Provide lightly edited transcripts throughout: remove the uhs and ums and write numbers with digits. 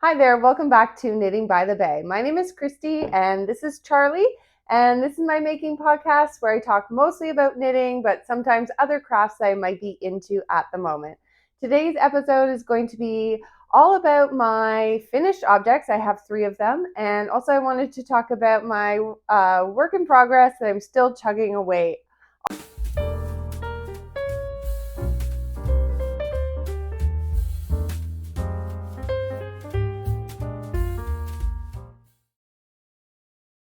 Hi there, welcome back to Knitting by the Bay. My name is Christy and this is Charlie, and this is my making podcast where I talk mostly about knitting, but sometimes other crafts that I might be into at the moment. Today's episode is going to be all about my finished objects. I have 3 of them, and also I wanted to talk about my work in progress that I'm still chugging away.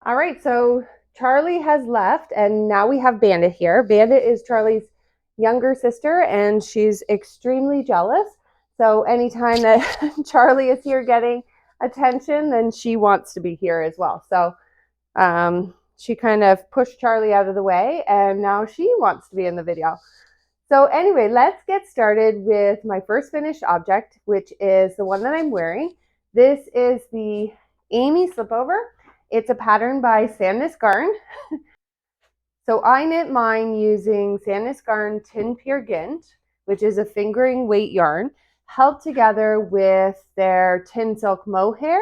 All right, so Charlie has left, and now we have Bandit here. Bandit is Charlie's younger sister, and she's extremely jealous. So anytime that Charlie is here getting attention, then she wants to be here as well. So she kind of pushed Charlie out of the way, and now she wants to be in the video. So anyway, let's get started with my first finished object, which is the one that I'm wearing. This is the Amy Slipover. It's a pattern by Sandnes Garn. So I knit mine using Sandnes Garn Tynn Pure Gynt, which is a fingering weight yarn, held together with their Tynn Silk Mohair.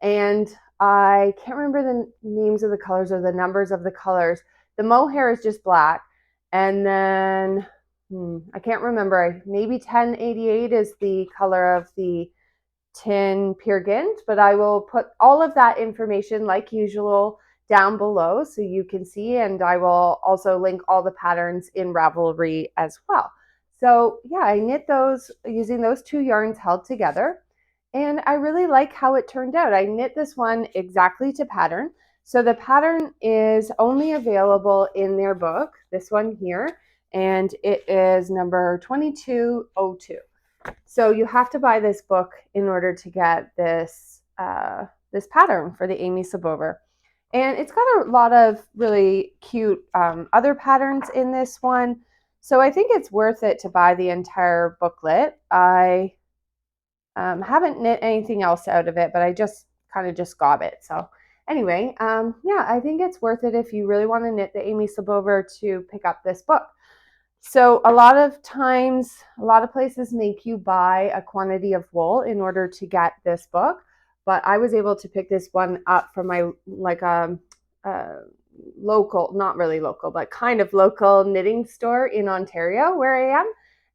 And I can't remember the names of the colors or the numbers of the colors. The Mohair is just black. And then I can't remember, maybe 1088 is the color of the Tynn Pure Gynt, but I will put all of that information like usual down below so you can see, and I will also link all the patterns in Ravelry as well. So yeah, I knit those using those 2 yarns held together, and I really like how it turned out. I knit this one exactly to pattern. So the pattern is only available in their book, this one here, and it is number 2202. So you have to buy this book in order to get this this pattern for the Amy Slipover. And it's got a lot of really cute other patterns in this one. So I think it's worth it to buy the entire booklet. I haven't knit anything else out of it, but I just kind of just got it. So anyway, yeah, I think it's worth it if you really want to knit the Amy Slipover to pick up this book. So a lot of times, a lot of places make you buy a quantity of wool in order to get this book, but I was able to pick this one up from my local, not really local, but kind of local knitting store in Ontario where I am.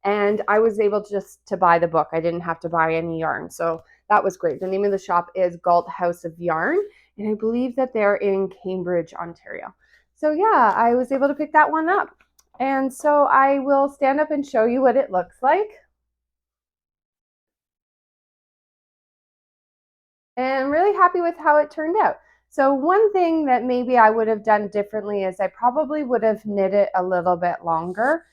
And I was able to buy the book. I didn't have to buy any yarn. So that was great. The name of the shop is Galt House of Yarn, and I believe that they're in Cambridge, Ontario. So yeah, I was able to pick that one up. And so I will stand up and show you what it looks like. And I'm really happy with how it turned out. So one thing that maybe I would have done differently is I probably would have knit it a little bit longer,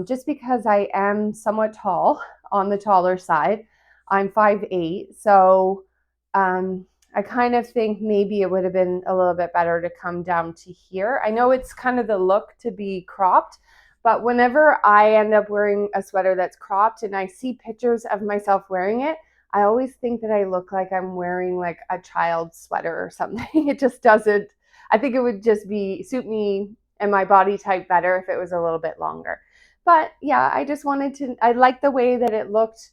just because I am somewhat tall, on the taller side. I'm 5'8", so I kind of think maybe it would have been a little bit better to come down to here. I know it's kind of the look to be cropped, but whenever I end up wearing a sweater that's cropped and I see pictures of myself wearing it, I always think that I look like I'm wearing like a child's sweater or something. It just doesn't. I think it would just suit me and my body type better if it was a little bit longer. But yeah, I just wanted to, I like the way that it looked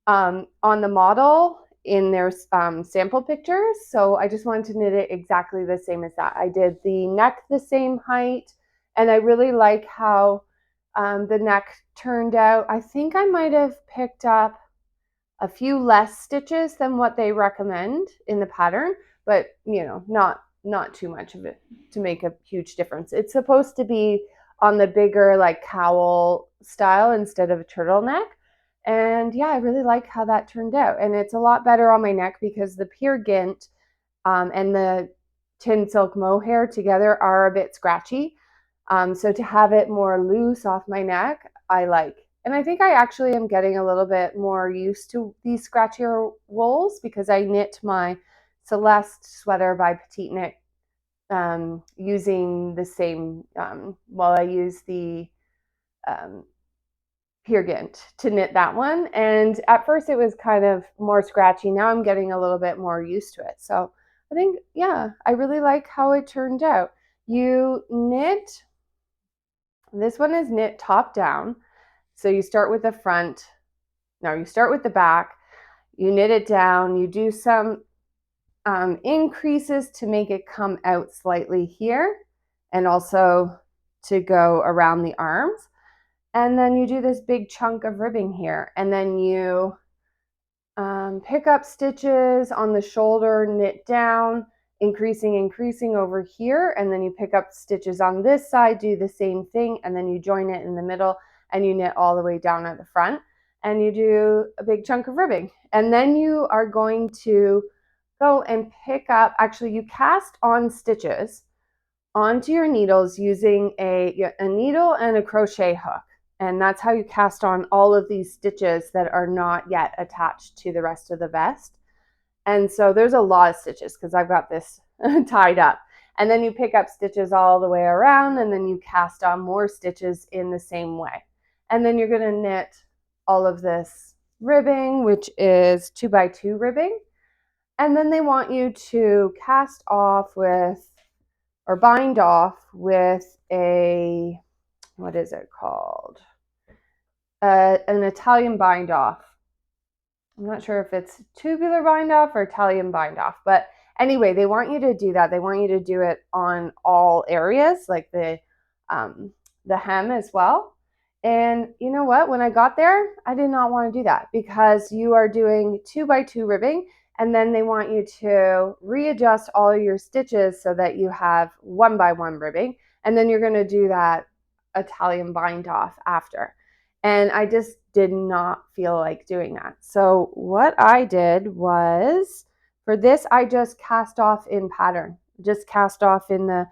on the model in their sample pictures. So I just wanted to knit it exactly the same as that. I did the neck the same height, and I really like how the neck turned out. I think I might have picked up a few less stitches than what they recommend in the pattern, but you know, not too much of it to make a huge difference. It's supposed to be on the bigger like cowl style instead of a turtleneck. And yeah, I really like how that turned out. And it's a lot better on my neck because the Pure Gynt and the Tynn Silk Mohair together are a bit scratchy. So to have it more loose off my neck, I like. And I think I actually am getting a little bit more used to these scratchier wools because I knit my Celeste sweater by Petite Knit using the same, I use the Pure Gynt to knit that one. And at first it was kind of more scratchy. Now I'm getting a little bit more used to it. So I think, yeah, I really like how it turned out. You knit, this one is knit top down. So you start with the front, no, you start with the back. you knit it down, you do some increases to make it come out slightly here and also to go around the arms. And then you do this big chunk of ribbing here, and then you pick up stitches on the shoulder, knit down, increasing over here, and then you pick up stitches on this side, do the same thing, and then you join it in the middle and you knit all the way down at the front, and you do a big chunk of ribbing. And then you are going to go and pick up, actually you cast on stitches onto your needles using a needle and a crochet hook. And that's how you cast on all of these stitches that are not yet attached to the rest of the vest. And so there's a lot of stitches because I've got this tied up. And then you pick up stitches all the way around, and then you cast on more stitches in the same way. And then you're going to knit all of this ribbing, which is 2x2 ribbing. And then they want you to cast off with, or bind off with a, what is it called? An Italian bind off. I'm not sure if it's tubular bind off or Italian bind off, but anyway, they want you to do that. They want you to do it on all areas, like the hem as well. And you know what? When I got there, I did not want to do that because you are doing 2x2 ribbing, and then they want you to readjust all your stitches so that you have 1x1 ribbing, and then you're going to do that Italian bind off after. And I just did not feel like doing that. So what I did was, for this, I just cast off in pattern, just cast off in the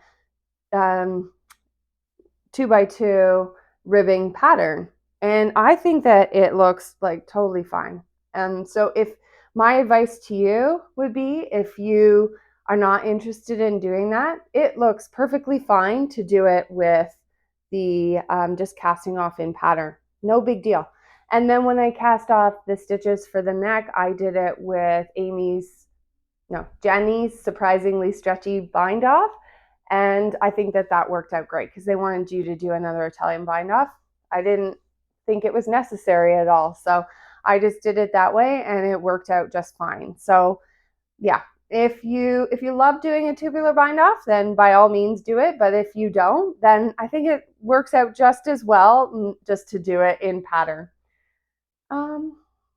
2x2 ribbing pattern. And I think that it looks like totally fine. And so if my advice to you would be, if you are not interested in doing that, it looks perfectly fine to do it with the just casting off in pattern. No big deal. And then when I cast off the stitches for the neck, I did it with Jenny's surprisingly stretchy bind off. And I think that that worked out great because they wanted you to do another Italian bind off. I didn't think it was necessary at all. So I just did it that way and it worked out just fine. So yeah, if you love doing a tubular bind off, then by all means do it. But if you don't, then I think it works out just as well just to do it in pattern.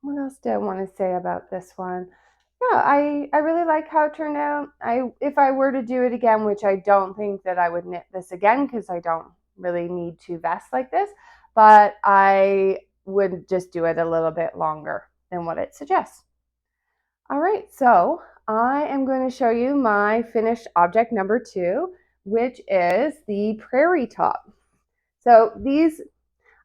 What else do I want to say about this one? Yeah, I really like how it turned out. If I were to do it again, which I don't think that I would knit this again because I don't really need two vests like this, but I would just do it a little bit longer than what it suggests. All right, so I am going to show you my finished object number 2, which is the Prairie top. So these,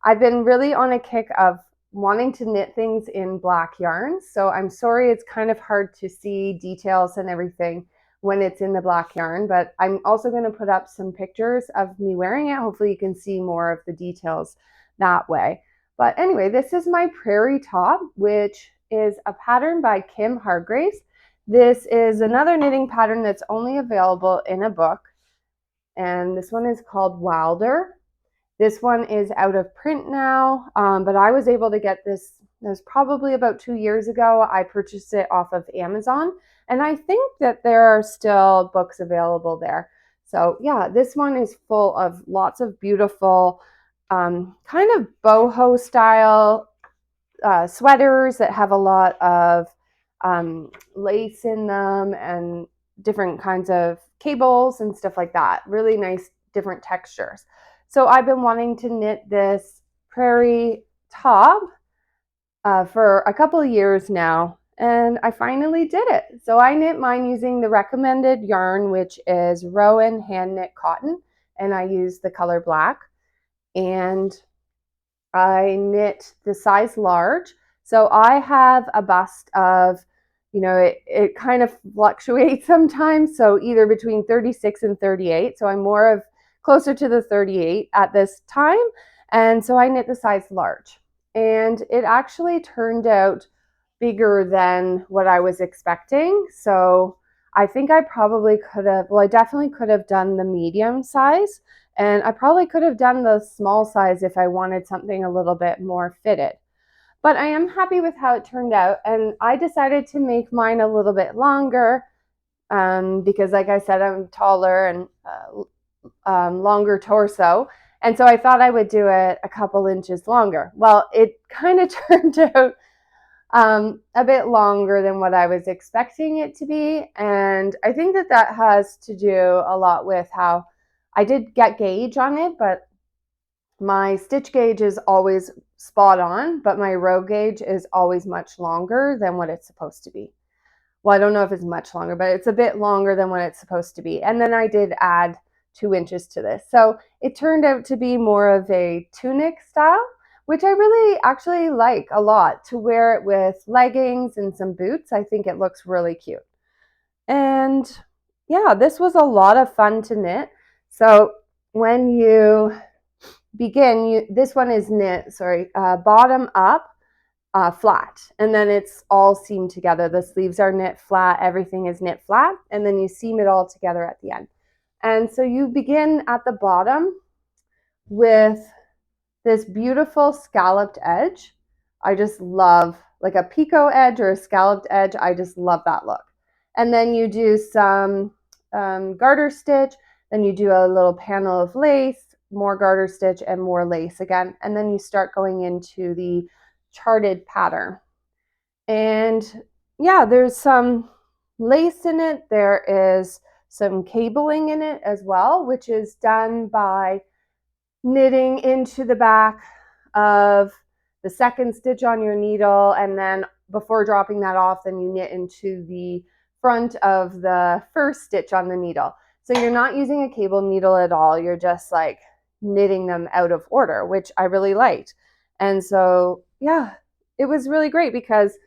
I've been really on a kick of wanting to knit things in black yarns. So I'm sorry it's kind of hard to see details and everything when it's in the black yarn, but I'm also going to put up some pictures of me wearing it. Hopefully you can see more of the details that way. But anyway, this is my Prairie top, which is a pattern by Hargreaves. This is another knitting pattern that's only available in a book, and this one is called Wilder. This one is out of print now, but I was able to get this, it was probably about 2 years ago. I purchased it off of Amazon, and I think that there are still books available there. So yeah, this one is full of lots of beautiful kind of boho style sweaters that have a lot of lace in them and different kinds of cables and stuff like that. Really nice different textures. So I've been wanting to knit this Prairie top for a couple of years now, and I finally did it. So I knit mine using the recommended yarn, which is Rowan Handknit cotton, and I use the color black. And I knit the size large. So I have a bust of, it kind of fluctuates sometimes. So either between 36 and 38. So I'm more of closer to the 38 at this time. And so I knit the size large. And it actually turned out bigger than what I was expecting. So I think I probably could have, well, I definitely could have done the medium size. And I probably could have done the small size if I wanted something a little bit more fitted. but I am happy with how it turned out, and I decided to make mine a little bit longer because, like I said, I'm taller and longer torso, and so I thought I would do it a couple inches longer. Well, it kind of turned out a bit longer than what I was expecting it to be, and I think that that has to do a lot with how I did get gauge on it, but my stitch gauge is always spot on, but my row gauge is always much longer than what it's supposed to be. Well, I don't know if it's much longer, but it's a bit longer than what it's supposed to be. And then I did add 2 inches to this. So it turned out to be more of a tunic style, which I really actually like a lot. To wear it with leggings and some boots, I think it looks really cute. And yeah, this was a lot of fun to knit. So when you begin, this one is knit, bottom up, flat, and then it's all seamed together. The sleeves are knit flat, everything is knit flat, and then you seam it all together at the end. And so you begin at the bottom with this beautiful scalloped edge. I just love, like a picot edge or a scalloped edge, I just love that look. And then you do some garter stitch, then you do a little panel of lace, more garter stitch, and more lace again, and then you start going into the charted pattern. And yeah, there's some lace in it, there is some cabling in it as well, which is done by knitting into the back of the second stitch on your needle, and then before dropping that off, then you knit into the front of the first stitch on the needle. So you're not using a cable needle at all, you're just like knitting them out of order, which I really liked. And so yeah, it was really great because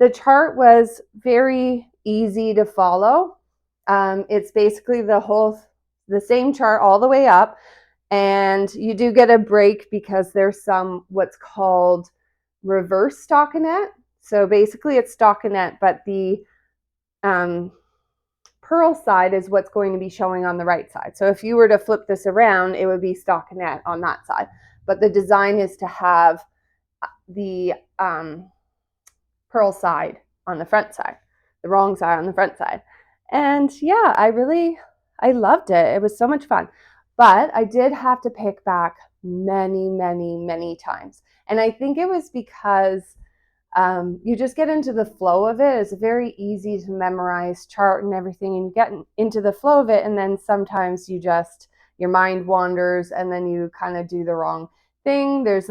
the chart was very easy to follow. It's basically the same chart all the way up, and you do get a break because there's some what's called reverse stockinette. So basically it's stockinette, but the purl side is what's going to be showing on the right side. So if you were to flip this around, it would be stockinette on that side. But the design is to have the purl side on the front side, the wrong side on the front side. And yeah, I loved it. It was so much fun. But I did have to pick back many, many, many times. And I think it was because you just get into the flow of it. It's very easy to memorize chart and everything, and you get into the flow of it, and then sometimes your mind wanders and then you kind of do the wrong thing. There's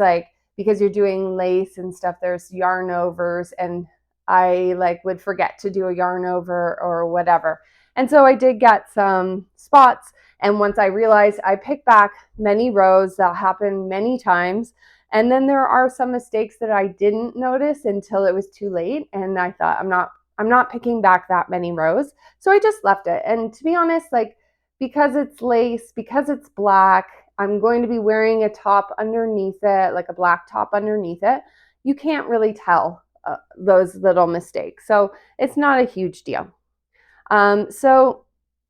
because you're doing lace and stuff, there's yarn overs, and I would forget to do a yarn over or whatever. And so I did get some spots, and once I realized, I picked back many rows. That happened many times. And then there are some mistakes that I didn't notice until it was too late, and I thought, I'm not picking back that many rows. So I just left it. And to be honest, because it's lace, because it's black, I'm going to be wearing a top underneath it, like a black top underneath it. You can't really tell those little mistakes. So it's not a huge deal. So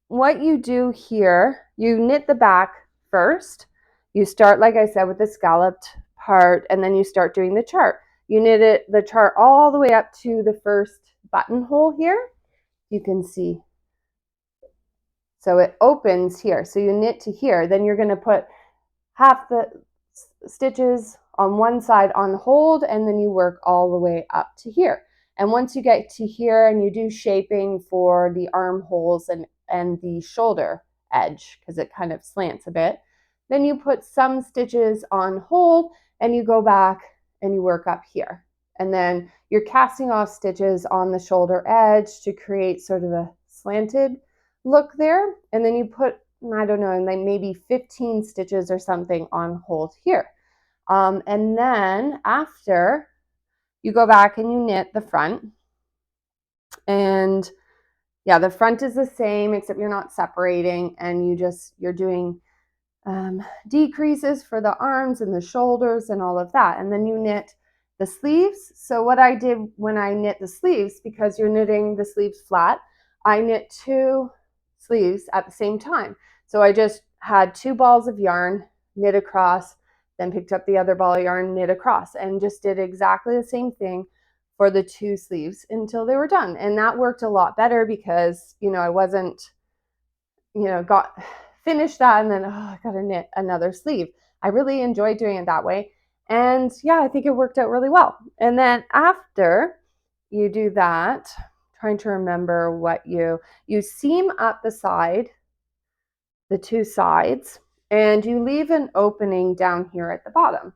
what you do here, you knit the back first. You start, like I said, with the scalloped part, and then you start doing the chart. You knit the chart all the way up to the first buttonhole here. You can see. So it opens here. So you knit to here. Then you're going to put half the stitches on one side on hold, and then you work all the way up to here. And once you get to here and you do shaping for the armholes and the shoulder edge, because it kind of slants a bit, then you put some stitches on hold and you go back and you work up here. And then you're casting off stitches on the shoulder edge to create sort of a slanted look there. And then you put, I don't know, maybe 15 stitches or something on hold here. And then after, you go back and you knit the front. And yeah, the front is the same, except you're not separating, and you're doing decreases for the arms and the shoulders and all of that. And then you knit the sleeves. So what I did when I knit the sleeves, because you're knitting the sleeves flat, I knit 2 sleeves at the same time. So I just had 2 balls of yarn, knit across, then picked up the other ball of yarn, knit across, and just did exactly the same thing for the 2 sleeves until they were done. And that worked a lot better because, I wasn't, got finished that and then, I got to knit another sleeve. I really enjoyed doing it that way. And yeah, I think it worked out really well. And then after you do that, trying to remember what you seam up the side, the 2 sides, and you leave an opening down here at the bottom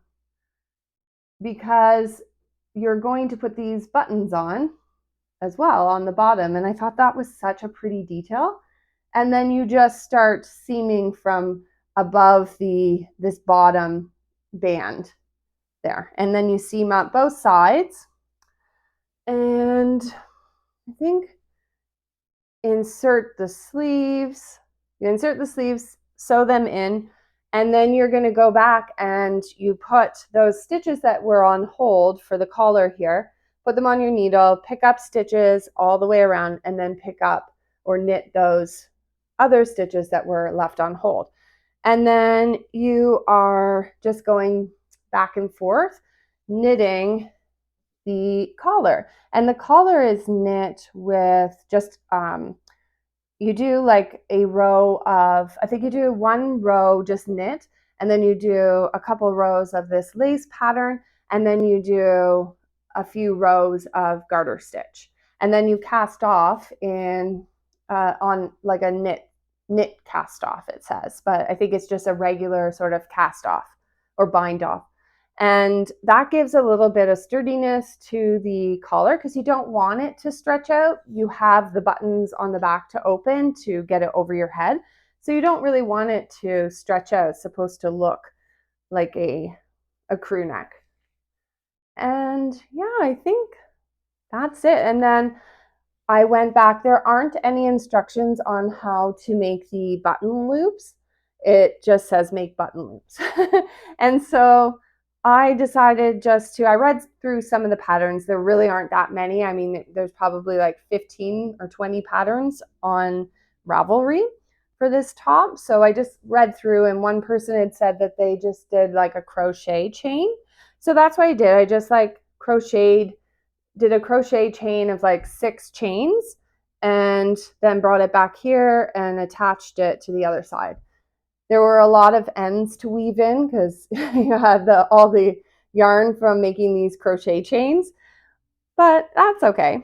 because you're going to put these buttons on as well on the bottom. And I thought that was such a pretty detail. And then you just start seaming from above this bottom band there. And then you seam up both sides. And I think insert the sleeves. You insert the sleeves, sew them in, and then you're going to go back and you put those stitches that were on hold for the collar here, put them on your needle, pick up stitches all the way around, and then pick up or knit those other stitches that were left on hold. And then you are just going back and forth knitting the collar. And the collar is knit with just you do like a row of, I think you do 1 row just knit, and then you do a couple rows of this lace pattern, and then you do a few rows of garter stitch, and then you cast off in on like a knit cast off, it says, but I think it's just a regular sort of cast off or bind off. And that gives a little bit of sturdiness to the collar because you don't want it to stretch out. You have the buttons on the back to open to get it over your head. So you don't really want it to stretch out. It's supposed to look like a crew neck. And yeah, I think that's it. And then I went back. There aren't any instructions on how to make the button loops. It just says make button loops. And so I decided I read through some of the patterns. There really aren't that many. I mean, there's probably like 15 or 20 patterns on Ravelry for this top. So I just read through, and one person had said that they just did like a crochet chain. So that's what I did. I just like did a crochet chain of like 6 chains and then brought it back here and attached it to the other side. There were a lot of ends to weave in because you had all the yarn from making these crochet chains, but that's okay.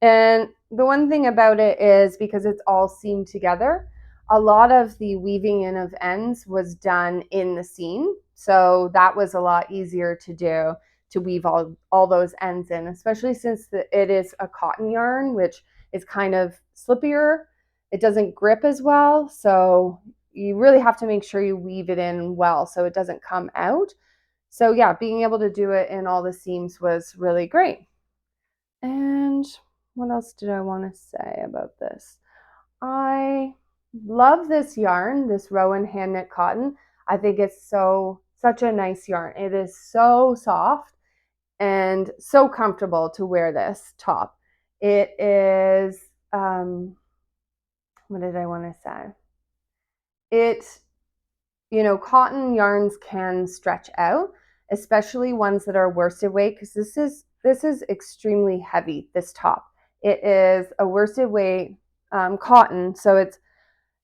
And the one thing about it is because it's all seamed together, a lot of the weaving in of ends was done in the seam. So that was a lot easier to do, to weave all those ends in, especially since it is a cotton yarn, which is kind of slippier. It doesn't grip as well. So you really have to make sure you weave it in well so it doesn't come out. So yeah, being able to do it in all the seams was really great. And what else did I want to say about this? I love this yarn, this Rowan hand knit cotton. I think it's such a nice yarn. It is so soft and so comfortable to wear this top. It is, what did I want to say? Cotton yarns can stretch out, especially ones that are worsted weight, because this is extremely heavy, this top. It is a worsted weight cotton, so it's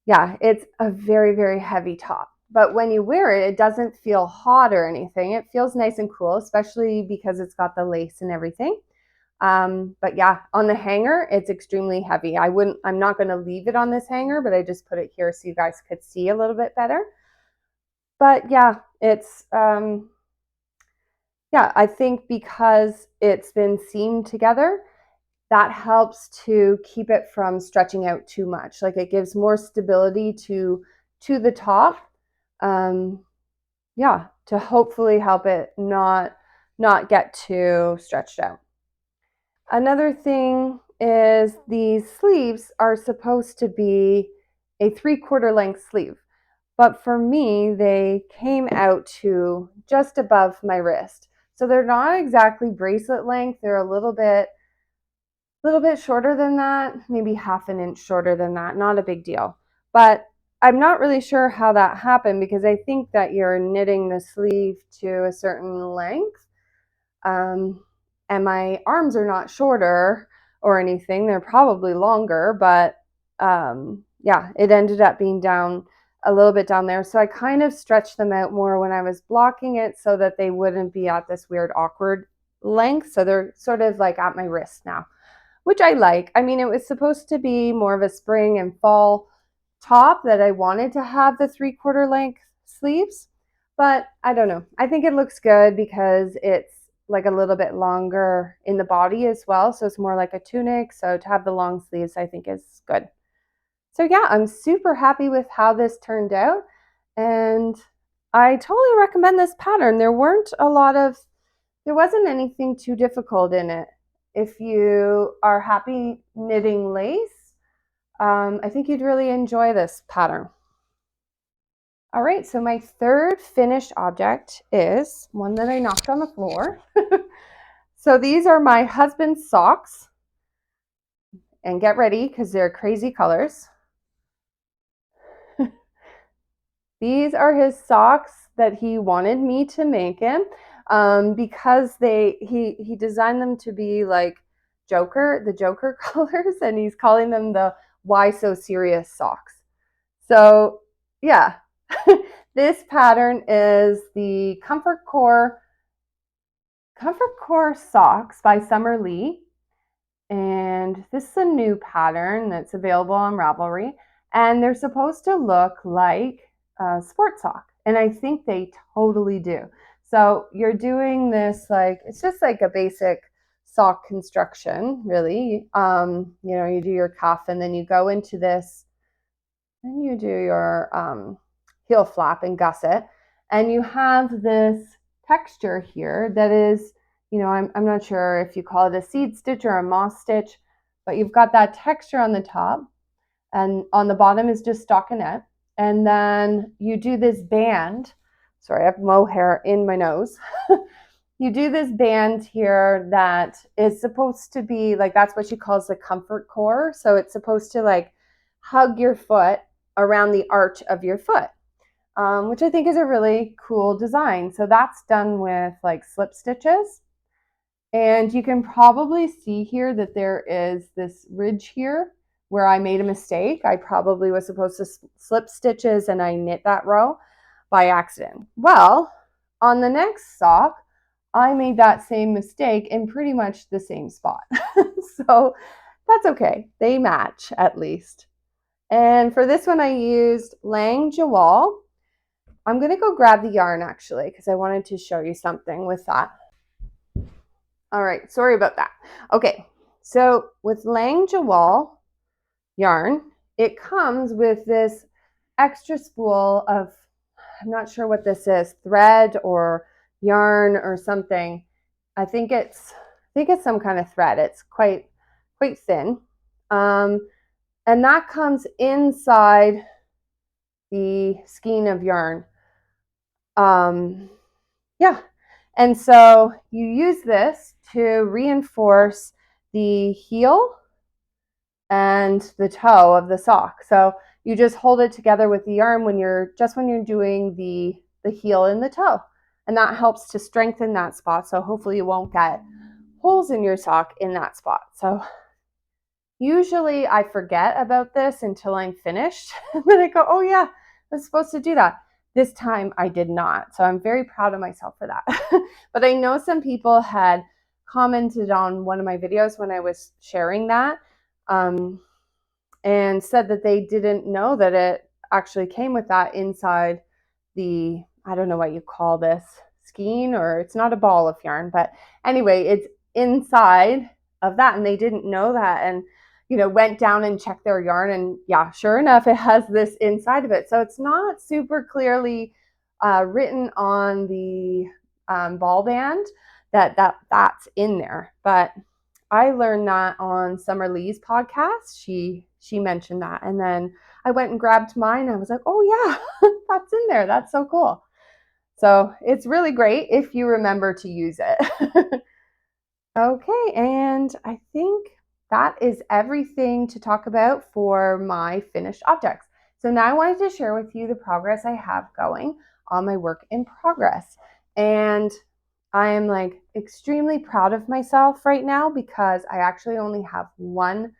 a very, very heavy top. But when you wear it, it doesn't feel hot or anything. It feels nice and cool, especially because it's got the lace and everything. But yeah, on the hanger, it's extremely heavy. I'm not going to leave it on this hanger, but I just put it here so you guys could see a little bit better. But yeah, it's, I think because it's been seamed together, that helps to keep it from stretching out too much. Like, it gives more stability to the top. To hopefully help it not get too stretched out. Another thing is these sleeves are supposed to be a 3/4 length sleeve. But for me, they came out to just above my wrist. So they're not exactly bracelet length. They're a little bit shorter than that, maybe 1/2 inch shorter than that. Not a big deal. But I'm not really sure how that happened because I think that you're knitting the sleeve to a certain length. And my arms are not shorter or anything. They're probably longer, but yeah, it ended up being down a little bit down there. So I kind of stretched them out more when I was blocking it so that they wouldn't be at this weird awkward length. So they're sort of like at my wrist now, which I like. I mean, it was supposed to be more of a spring and fall top that I wanted to have the 3/4 length sleeves, but I don't know. I think it looks good because it's like a little bit longer in the body as well. So it's more like a tunic. So to have the long sleeves, I think is good. So yeah, I'm super happy with how this turned out. And I totally recommend this pattern. There wasn't anything too difficult in it. If you are happy knitting lace, I think you'd really enjoy this pattern. All right, so my third finished object is one that I knocked on the floor. So these are my husband's socks. And get ready because they're crazy colors. These are his socks that he wanted me to make him because he designed them to be like the Joker colors, and he's calling them the Why So Serious socks. So yeah, this pattern is the Comfort Core socks by Summer Lee. And this is a new pattern that's available on Ravelry. And they're supposed to look like a sports sock. And I think they totally do. So you're doing this it's just like a basic sock construction, really. You do your cuff and then you go into this, and you do your heel flap and gusset. And you have this texture here that is, I'm not sure if you call it a seed stitch or a moss stitch, but you've got that texture on the top, and on the bottom is just stockinette. And then you do this band. Sorry, I have mohair in my nose. You do this band here that is supposed to be that's what she calls the comfort core. So it's supposed to hug your foot around the arch of your foot, which I think is a really cool design. So that's done with slip stitches. And you can probably see here that there is this ridge here where I made a mistake. I probably was supposed to slip stitches and I knit that row by accident. Well, on the next sock, I made that same mistake in pretty much the same spot. So that's okay. They match at least. And for this one, I used Wang Jawoll. I'm going to go grab the yarn actually because I wanted to show you something with that. All right, sorry about that. Okay, so with Wang Jawoll yarn, it comes with this extra spool of, I'm not sure what this is, thread or yarn or something. I think it's some kind of thread. It's quite thin. And that comes inside the skein of yarn. Yeah. And so you use this to reinforce the heel and the toe of the sock. So you just hold it together with the yarn when you're doing the heel and the toe. And that helps to strengthen that spot. So hopefully you won't get holes in your sock in that spot. So usually I forget about this until I'm finished. And then I go, oh yeah, I was supposed to do that. This time I did not. So I'm very proud of myself for that. But I know some people had commented on one of my videos when I was sharing that and said that they didn't know that it actually came with that inside the, I don't know what you call this, skein, or it's not a ball of yarn. But anyway, it's inside of that. And they didn't know that. And went down and checked their yarn, and yeah, sure enough, it has this inside of it. So it's not super clearly written on the ball band that's in there. But I learned that on Summer Lee's podcast. She mentioned that, and then I went and grabbed mine. I was like, oh yeah, that's in there. That's so cool. So it's really great if you remember to use it. Okay, and I think that is everything to talk about for my finished objects. So now I wanted to share with you the progress I have going on my work in progress. And I am like extremely proud of myself right now because I actually only have one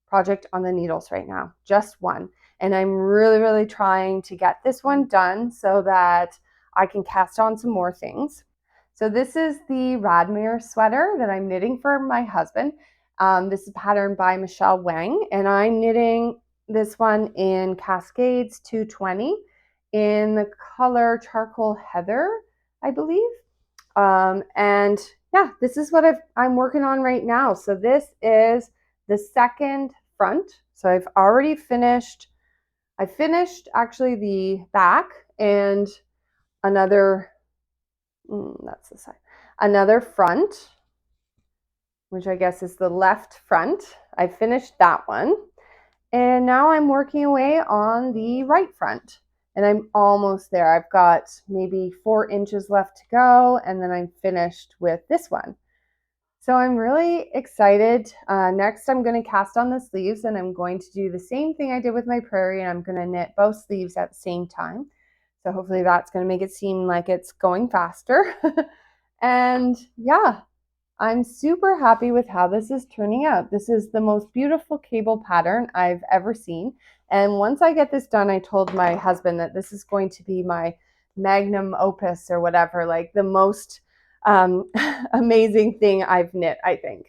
project on the needles right now, just one. And I'm really, really trying to get this one done so that I can cast on some more things. So this is the Radmere sweater that I'm knitting for my husband. This is patterned by Michele Wang, and I'm knitting this one in Cascades 220 in the color Charcoal Heather, I believe. And yeah, this is what I'm working on right now. So this is the second front. So I've already finished, I finished actually the back and another, that's the side, another front, which I guess is the left front. I finished that one. And now I'm working away on the right front. And I'm almost there. I've got maybe 4 inches left to go, and then I'm finished with this one. So I'm really excited. Next, I'm going to cast on the sleeves, and I'm going to do the same thing I did with my Prairie, and I'm going to knit both sleeves at the same time. So hopefully that's going to make it seem like it's going faster. And yeah, I'm super happy with how this is turning out. This is the most beautiful cable pattern I've ever seen. And once I get this done, I told my husband that this is going to be my magnum opus or whatever, like the most amazing thing I've knit, I think.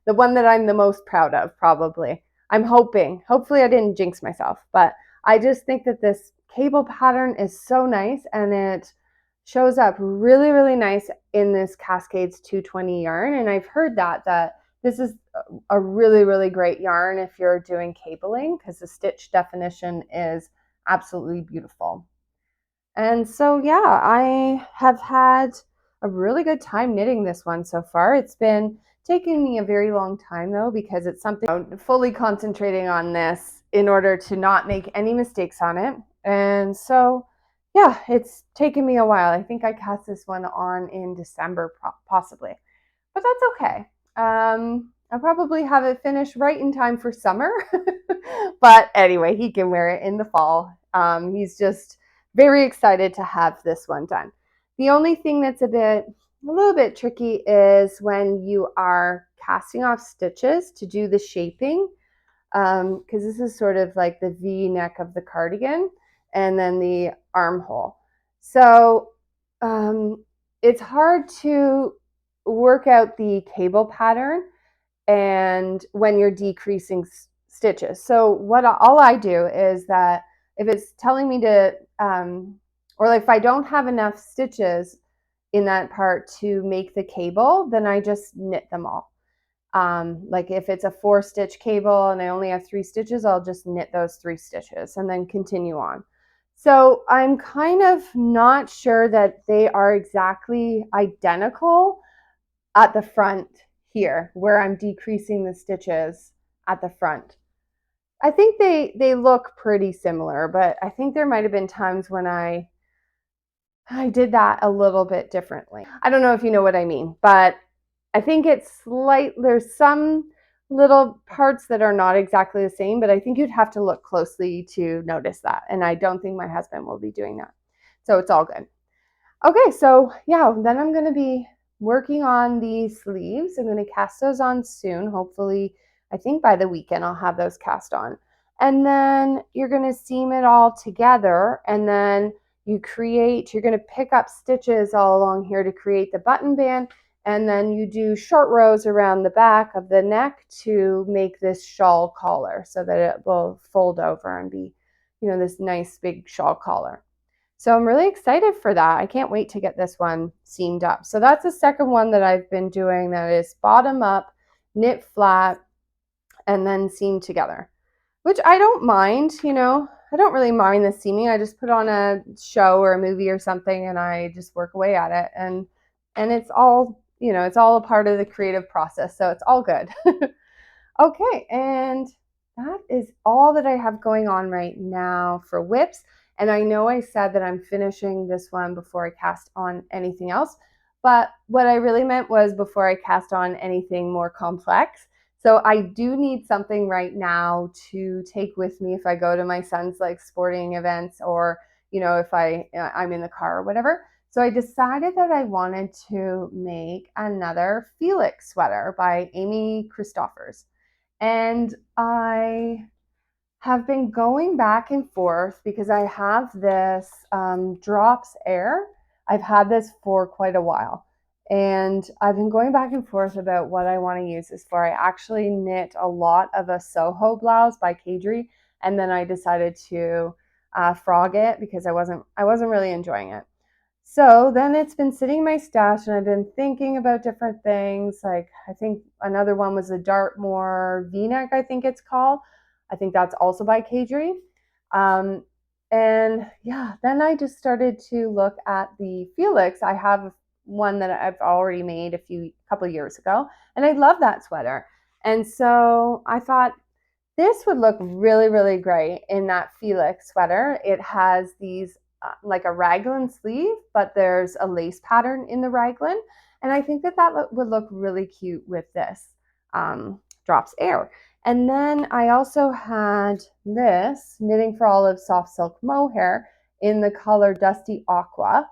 The one that I'm the most proud of, probably. I'm hoping. Hopefully I didn't jinx myself, but I just think that this cable pattern is so nice, and it shows up really, really nice in this Cascades 220 yarn. And I've heard that this is a really, really great yarn if you're doing cabling, because the stitch definition is absolutely beautiful. And so, yeah, I have had a really good time knitting this one so far. It's been taking me a very long time though, because it's something I'm fully concentrating on this in order to not make any mistakes on it. And so, yeah, it's taken me a while. I think I cast this one on in December, possibly, but that's okay. I'll probably have it finished right in time for summer. But anyway, he can wear it in the fall. He's just very excited to have this one done. The only thing that's a little bit tricky is when you are casting off stitches to do the shaping, because this is sort of like the V neck of the cardigan and then the armhole. So it's hard to work out the cable pattern and when you're decreasing stitches. So all I do is that if it's telling me to, or if I don't have enough stitches in that part to make the cable, then I just knit them all. Like if it's a 4-stitch cable and I only have 3 stitches, I'll just knit those 3 stitches and then continue on. So I'm kind of not sure that they are exactly identical at the front here, where I'm decreasing the stitches at the front. I think they look pretty similar, but I think there might have been times when I did that a little bit differently. I don't know if you know what I mean, but I think there's some little parts that are not exactly the same, but I think you'd have to look closely to notice that. And I don't think my husband will be doing that. So it's all good. Okay, so yeah, then I'm going to be working on the sleeves. I'm going to cast those on soon. Hopefully, I think by the weekend I'll have those cast on. And then you're going to seam it all together, and then you're going to pick up stitches all along here to create the button band, and then you do short rows around the back of the neck to make this shawl collar so that it will fold over and be, this nice big shawl collar. So I'm really excited for that. I can't wait to get this one seamed up. So that's the second one that I've been doing, that is bottom up, knit flat, and then seam together, which I don't mind. I don't really mind the seaming. I just put on a show or a movie or something and I just work away at it. And it's all, it's all a part of the creative process. So it's all good. Okay, and that is all that I have going on right now for whips. And I know I said that I'm finishing this one before I cast on anything else, but what I really meant was before I cast on anything more complex. So I do need something right now to take with me if I go to my son's like sporting events, or if I'm in the car or whatever. So I decided that I wanted to make another Felix sweater by Amy Christoffers. And I have been going back and forth because I have this Drops Air. I've had this for quite a while. And I've been going back and forth about what I want to use this for. I actually knit a lot of a Soho blouse by Prairie, and then I decided to frog it because I wasn't really enjoying it. So then it's been sitting in my stash, and I've been thinking about different things. Like, I think another one was the Dartmoor V-neck, I think it's called. I think that's also by Prairie. And yeah, then I just started to look at the Felix. I have one that I've already made couple years ago, and I love that sweater. And so I thought this would look really, really great in that Felix sweater. It has these like a raglan sleeve, but there's a lace pattern in the raglan. And I think that would look really cute with this Drops Air. And then I also had this Knitting for Olive Soft Silk Mohair in the color Dusty Aqua.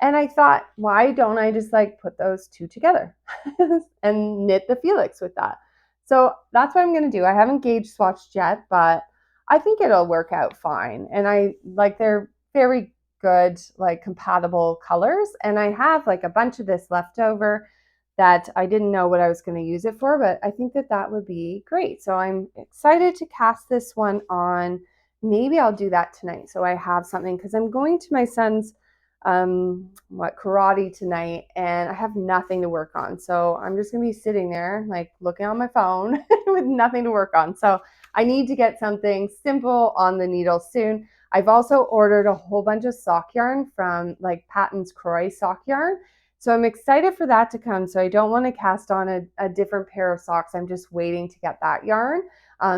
And I thought, why don't I just like put those two together and knit the Felix with that? So that's what I'm going to do. I haven't gauge swatched yet, but I think it'll work out fine. And I like, they're very good, like compatible colors. And I have like a bunch of this left over that I didn't know what I was going to use it for, but I think that would be great. So I'm excited to cast this one on. Maybe I'll do that tonight, so I have something, because I'm going to my son's karate tonight, and I have nothing to work on. So I'm just gonna be sitting there like looking on my phone with nothing to work on. So I need to get something simple on the needle soon. I've also ordered a whole bunch of sock yarn from like Patton's Croy sock yarn. So I'm excited for that to come. So I don't want to cast on a different pair of socks. I'm just waiting to get that yarn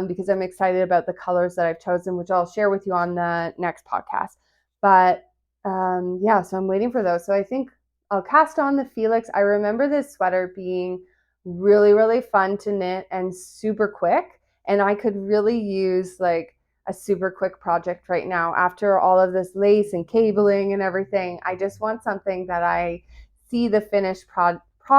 because I'm excited about the colors that I've chosen, which I'll share with you on the next podcast. But yeah, so I'm waiting for those. So I think I'll cast on the Felix. I remember this sweater being really, really fun to knit and super quick. And I could really use like a super quick project right now after all of this lace and cabling and everything. I just want something that I see the finished product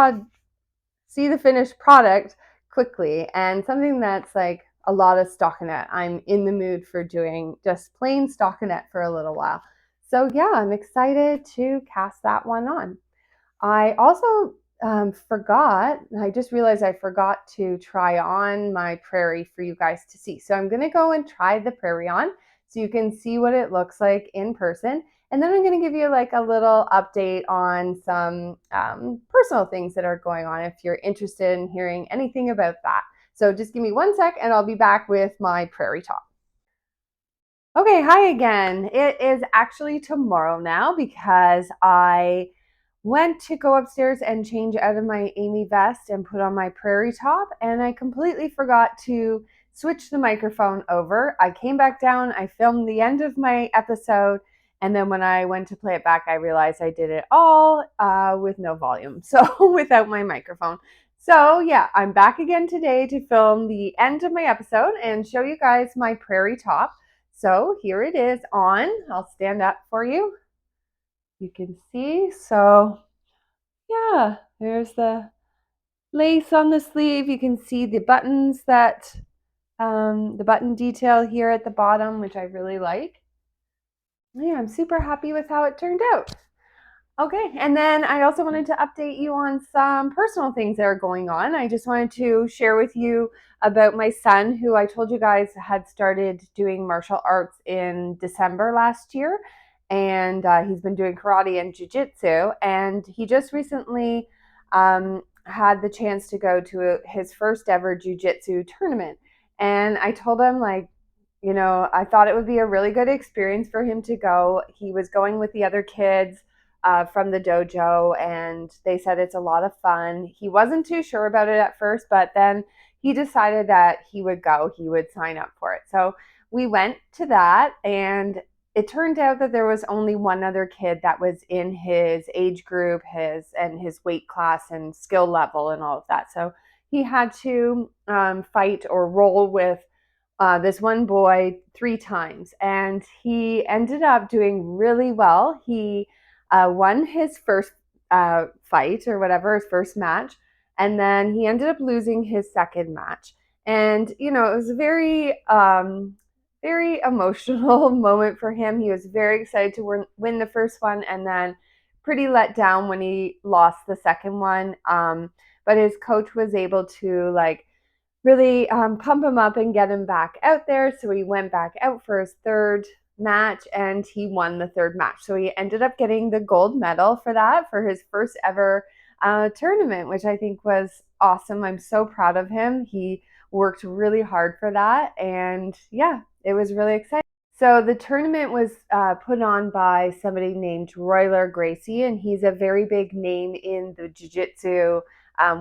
quickly, and something that's like a lot of stockinette. I'm in the mood for doing just plain stockinette for a little while. So yeah, I'm excited to cast that one on. I also I just realized I forgot to try on my Prairie for you guys to see. So I'm going to go and try the Prairie on so you can see what it looks like in person. And then I'm going to give you like a little update on some personal things that are going on if you're interested in hearing anything about that. So just give me 1 sec and I'll be back with my Prairie top. Okay, hi again. It is actually tomorrow now because I went to go upstairs and change out of my Amy vest and put on my Prairie top, and I completely forgot to switch the microphone over. I came back down, I filmed the end of my episode, and then when I went to play it back, I realized I did it all with no volume, so without my microphone. So yeah, I'm back again today to film the end of my episode and show you guys my Prairie top. So here it is on. I'll stand up for you. You can see. So yeah, there's the lace on the sleeve. You can see the buttons the button detail here at the bottom, which I really like. Yeah, I'm super happy with how it turned out. Okay, and then I also wanted to update you on some personal things that are going on. I just wanted to share with you about my son, who I told you guys had started doing martial arts in December last year. And he's been doing karate and jiu-jitsu. And he just recently had the chance to go to his first ever jiu-jitsu tournament. And I told him, like, I thought it would be a really good experience for him to go. He was going with the other kids from the dojo, and they said it's a lot of fun. He wasn't too sure about it at first, but then he decided that he would go, he would sign up for it. So we went to that, and it turned out that there was only one other kid that was in his age group, his weight class and skill level and all of that. So he had to fight or roll with this one boy 3 times, and he ended up doing really well. He won his first fight or whatever, his first match, and then he ended up losing his second match. And you know, it was a very emotional moment for him. He was very excited to win the first one, and then pretty let down when he lost the second one. But his coach was able to like really pump him up and get him back out there. So he went back out for his third match and he won the third match. So he ended up getting the gold medal for that, for his first ever tournament, which I think was awesome. I'm so proud of him. He worked really hard for that. And yeah, it was really exciting. So the tournament was put on by somebody named Royler Gracie, and he's a very big name in the jiu-jitsu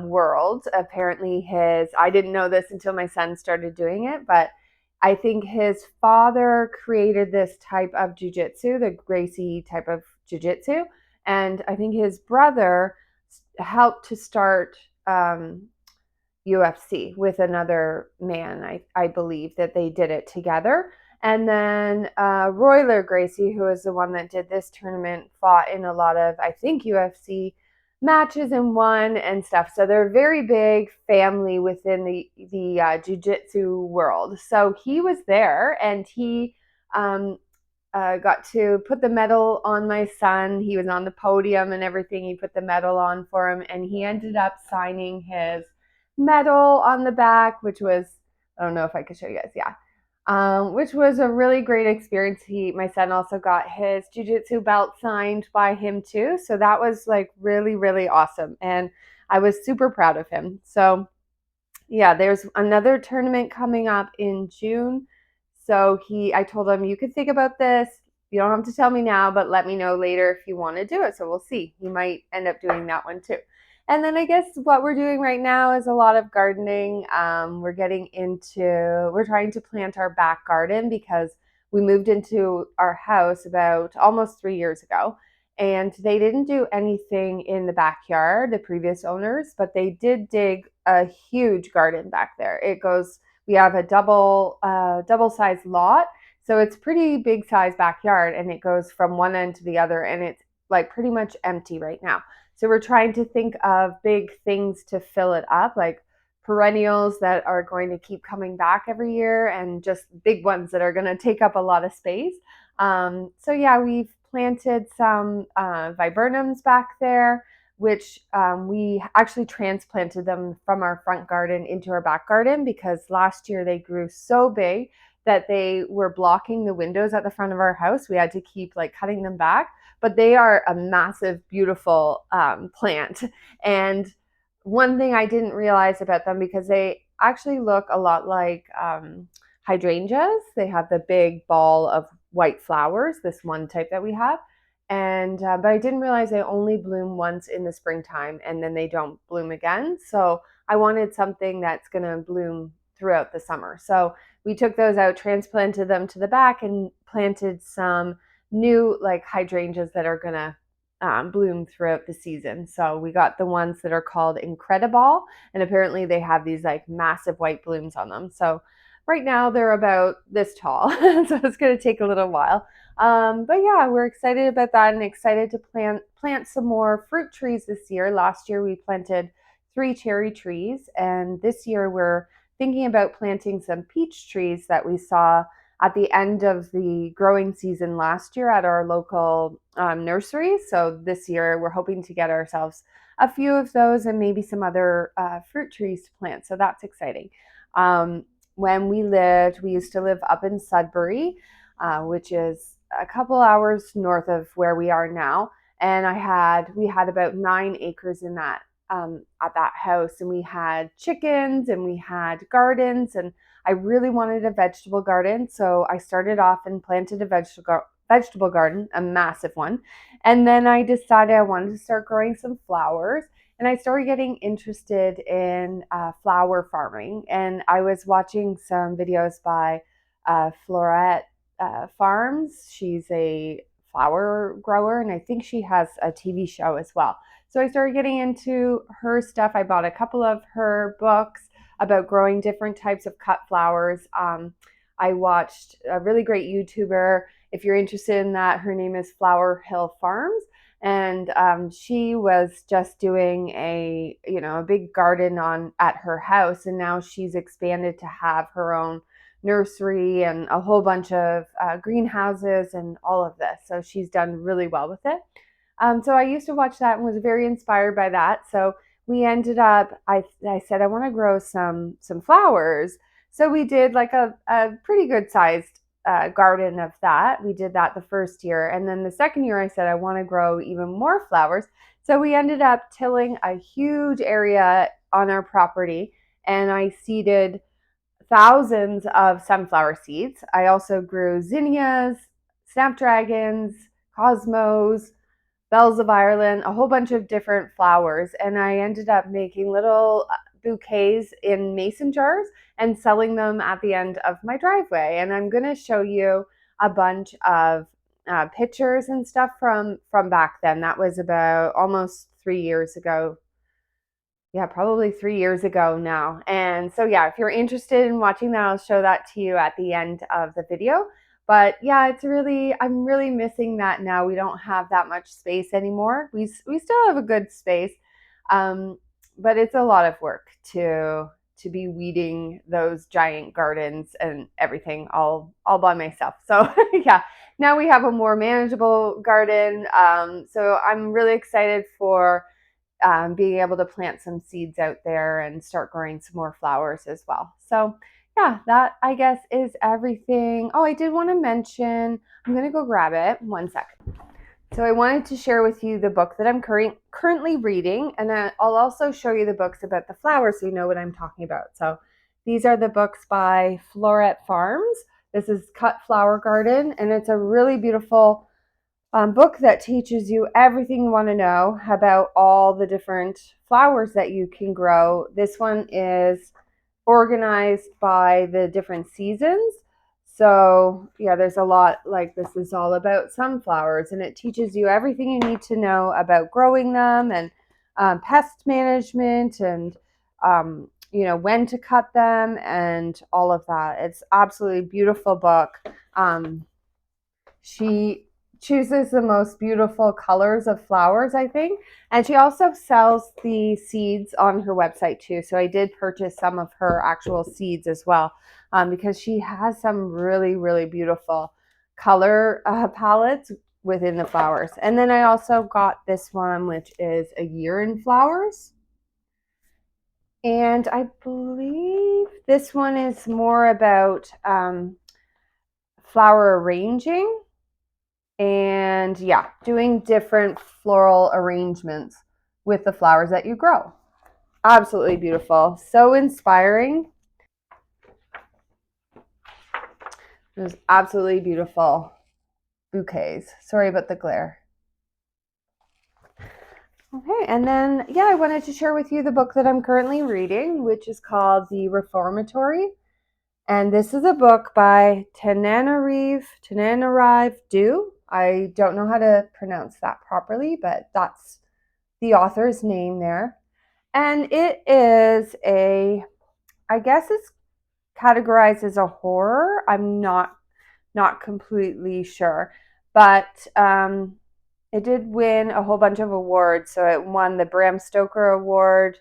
world. Apparently I didn't know this until my son started doing it, but I think his father created this type of jiu-jitsu, the Gracie type of jiu-jitsu, and I think his brother helped to start UFC with another man. I believe that they did it together. And then Royler Gracie, who is the one that did this tournament, fought in a lot of, I think, UFC matches and won and stuff. So they're a very big family within the jiu-jitsu world. So he was there, and he got to put the medal on my son. He was on the podium and everything. He put the medal on for him, and he ended up signing his medal on the back, which was, I don't know if I could show you guys, yeah. Which was a really great experience. My son also got his jiu-jitsu belt signed by him too. So that was like really, really awesome. And I was super proud of him. So yeah, there's another tournament coming up in June. So I told him, you could think about this. You don't have to tell me now, but let me know later if you want to do it. So we'll see. He might end up doing that one too. And then I guess what we're doing right now is a lot of gardening. We're trying to plant our back garden because we moved into our house about almost 3 years ago. And they didn't do anything in the backyard, the previous owners, but they did dig a huge garden back there. We have a double sized lot. So it's pretty big size backyard, and it goes from one end to the other, and it's like pretty much empty right now. So we're trying to think of big things to fill it up, like perennials that are going to keep coming back every year, and just big ones that are going to take up a lot of space. So yeah, we've planted some viburnums back there, which we actually transplanted them from our front garden into our back garden because last year they grew so big that they were blocking the windows at the front of our house. We had to keep like cutting them back, but they are a massive, beautiful plant. And one thing I didn't realize about them, because they actually look a lot like hydrangeas. They have the big ball of white flowers, this one type that we have. And but I didn't realize they only bloom once in the springtime and then they don't bloom again. So I wanted something that's going to bloom throughout the summer. So we took those out, transplanted them to the back, and planted some new like hydrangeas that are going to bloom throughout the season. So we got the ones that are called Incredible, and apparently they have these like massive white blooms on them. So right now they're about this tall, so it's going to take a little while. But yeah, we're excited about that and excited to plant some more fruit trees this year. Last year we planted 3 cherry trees, and this year we're thinking about planting some peach trees that we saw at the end of the growing season last year at our local nursery. So this year we're hoping to get ourselves a few of those and maybe some other fruit trees to plant. So that's exciting. When we used to live up in Sudbury, which is a couple hours north of where we are now. And we had about 9 acres in that at that house, and we had chickens and we had gardens, and I really wanted a vegetable garden. So I started off and planted a vegetable garden, a massive one. And then I decided I wanted to start growing some flowers. And I started getting interested in flower farming. And I was watching some videos by Florette Farms. She's a flower grower, and I think she has a TV show as well. So I started getting into her stuff. I bought a couple of her books about growing different types of cut flowers. I watched a really great YouTuber. If you're interested in that, her name is Flower Hill Farms. And she was just doing a big garden at her house, and now she's expanded to have her own nursery and a whole bunch of greenhouses and all of this. So she's done really well with it. So I used to watch that and was very inspired by that. So we ended up, I said, I want to grow some flowers. So we did like a pretty good sized garden of that. We did that the first year. And then the second year I said, I want to grow even more flowers. So we ended up tilling a huge area on our property, and I seeded thousands of sunflower seeds. I also grew zinnias, snapdragons, cosmos, bells of Ireland, a whole bunch of different flowers. And I ended up making little bouquets in mason jars and selling them at the end of my driveway. And I'm going to show you a bunch of pictures and stuff from back then. That was about almost 3 years ago. Yeah, probably 3 years ago now. And so, yeah, if you're interested in watching that, I'll show that to you at the end of the video. But yeah, I'm really missing that now. We don't have that much space anymore. We still have a good space, but it's a lot of work to be weeding those giant gardens and everything all by myself. So yeah, now we have a more manageable garden. So I'm really excited for being able to plant some seeds out there and start growing some more flowers as well. So yeah, that I guess is everything. Oh, I did want to mention, I'm going to go grab it. 1 second. So I wanted to share with you the book that I'm currently reading, and I'll also show you the books about the flowers so you know what I'm talking about. So these are the books by Floret Farms. This is Cut Flower Garden, and it's a really beautiful book that teaches you everything you want to know about all the different flowers that you can grow. This one is organized by the different seasons. So yeah, there's a lot, like this is all about sunflowers, and it teaches you everything you need to know about growing them and pest management and when to cut them and all of that. It's absolutely beautiful book. She chooses the most beautiful colors of flowers, I think. And she also sells the seeds on her website too. So I did purchase some of her actual seeds as well, because she has some really, really beautiful color palettes within the flowers. And then I also got this one, which is A Year in Flowers. And I believe this one is more about flower arranging. And yeah, doing different floral arrangements with the flowers that you grow. Absolutely beautiful. So inspiring. There's absolutely beautiful bouquets. Sorry about the glare. Okay, and then, yeah, I wanted to share with you the book that I'm currently reading, which is called The Reformatory. And this is a book by Tananarive Due. I don't know how to pronounce that properly, but that's the author's name there. And it is I guess it's categorized as a horror. I'm not completely sure, but it did win a whole bunch of awards. So it won the Bram Stoker Award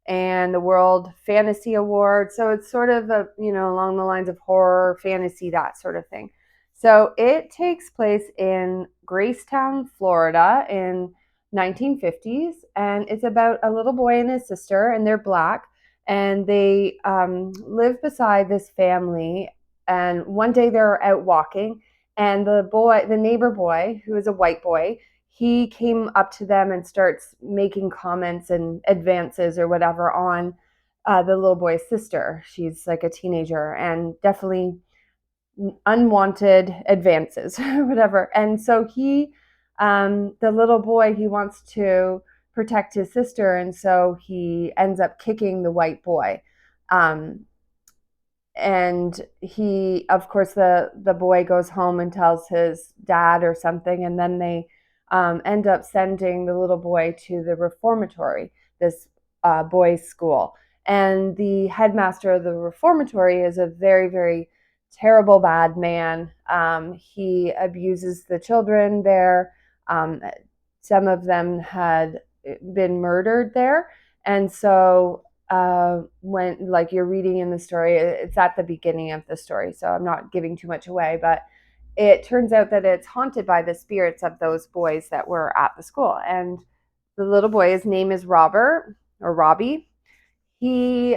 and the World Fantasy Award. So it's sort of along the lines of horror, fantasy, that sort of thing. So it takes place in Gracetown, Florida in 1950s, and it's about a little boy and his sister, and they're Black, and they live beside this family. And one day they're out walking, and the neighbor boy, who is a white boy, he came up to them and starts making comments and advances or whatever on the little boy's sister. She's like a teenager, and definitely unwanted advances or whatever. And so the little boy, he wants to protect his sister, and so he ends up kicking the white boy. And he, of course, the boy goes home and tells his dad or something, and then they end up sending the little boy to the Reformatory, this boys' school. And the headmaster of the Reformatory is a very, very terrible, bad man. He abuses the children there. Some of them had been murdered there. And so when, like, you're reading in the story, it's at the beginning of the story, so I'm not giving too much away, but it turns out that it's haunted by the spirits of those boys that were at the school. And the little boy, his name is Robert or Robbie. He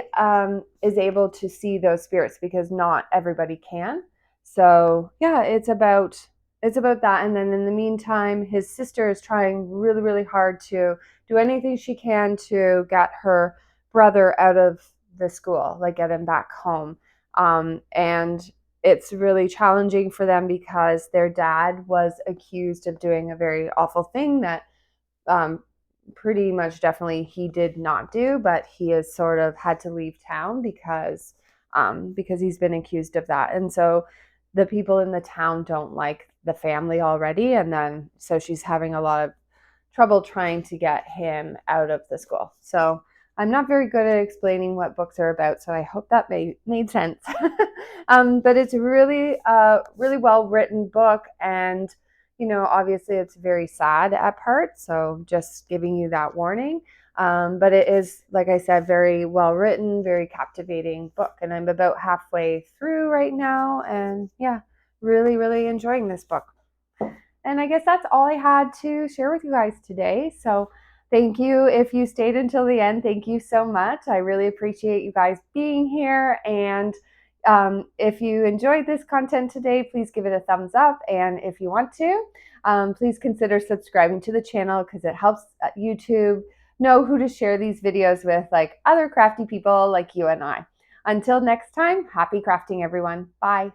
is able to see those spirits because not everybody can. So yeah, it's about that. And then in the meantime, his sister is trying really, really hard to do anything she can to get her brother out of the school, like get him back home. And it's really challenging for them because their dad was accused of doing a very awful thing that pretty much definitely he did not do, but he has sort of had to leave town because he's been accused of that. And so the people in the town don't like the family already, and then so she's having a lot of trouble trying to get him out of the school. So I'm not very good at explaining what books are about, so I hope that made sense. But it's a really really well written book, and obviously it's very sad at parts, so just giving you that warning. But it is, like I said, very well written, very captivating book, and I'm about halfway through right now, and yeah, really, really enjoying this book. And I guess that's all I had to share with you guys today. So thank you. If you stayed until the end, thank you so much. I really appreciate you guys being here. And if you enjoyed this content today, please give it a thumbs up. And if you want to, please consider subscribing to the channel because it helps YouTube know who to share these videos with, like other crafty people like you and I. Until next time, happy crafting, everyone. Bye.